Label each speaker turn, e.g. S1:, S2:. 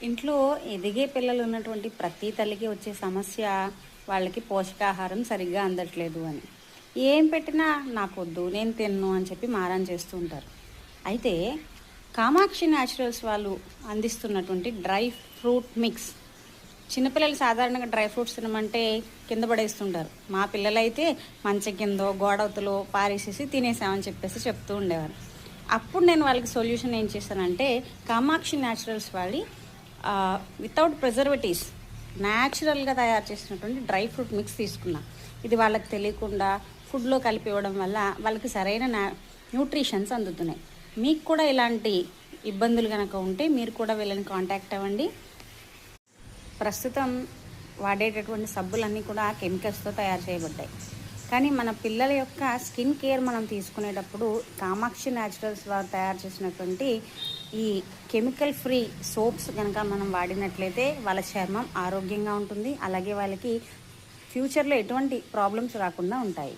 S1: ఇంట్లో ఎదిగే పిల్లలు ఉన్నటువంటి ప్రతి తల్లికి వచ్చే సమస్య వాళ్ళకి పోషకాహారం సరిగ్గా అందట్లేదు అని. ఏం పెట్టినా నాకొద్దు, నేను తిన్ను అని చెప్పి మారం చేస్తూ ఉంటారు. అయితే కామాక్షి న్యాచురల్స్ వాళ్ళు అందిస్తున్నటువంటి డ్రై ఫ్రూట్ మిక్స్, చిన్నపిల్లలు సాధారణంగా డ్రై ఫ్రూట్స్ తినమంటే కింద పడేస్తుంటారు. మా పిల్లలైతే మంచం కిందో గోడవతలో పారేసేసి తినేసామని చెప్పేసి చెప్తూ ఉండేవారు. అప్పుడు నేను వాళ్ళకి సొల్యూషన్ ఏం చేశానంటే, కామాక్షి న్యాచురల్స్ వాళ్ళి వితౌట్ ప్రిజర్వేటివ్స్ న్యాచురల్గా తయారు చేసినటువంటి డ్రై ఫ్రూట్ మిక్స్ తీసుకున్నా. ఇది వాళ్ళకి తెలియకుండా ఫుడ్లో కలిపి ఇవ్వడం వల్ల వాళ్ళకి సరైన న్యూట్రిషన్స్ అందుతున్నాయి. మీకు కూడా ఇలాంటి ఇబ్బందులు కనుక ఉంటే మీరు కూడా వీళ్ళని కాంటాక్ట్ అవ్వండి. ప్రస్తుతం వాడేటటువంటి సబ్బులన్నీ కూడా కెమికల్స్తో తయారు చేయబడ్డాయి. కానీ మన పిల్లల యొక్క స్కిన్ కేర్ మనం తీసుకునేటప్పుడు కామాక్షి న్యాచురల్స్ వారు తయారు చేసినటువంటి ఈ కెమికల్ ఫ్రీ సోప్స్ కనుక మనం వాడినట్లయితే వాళ్ళ చర్మం ఆరోగ్యంగా ఉంటుంది. అలాగే వాళ్ళకి ఫ్యూచర్లో ఎటువంటి ప్రాబ్లమ్స్ రాకుండా ఉంటాయి.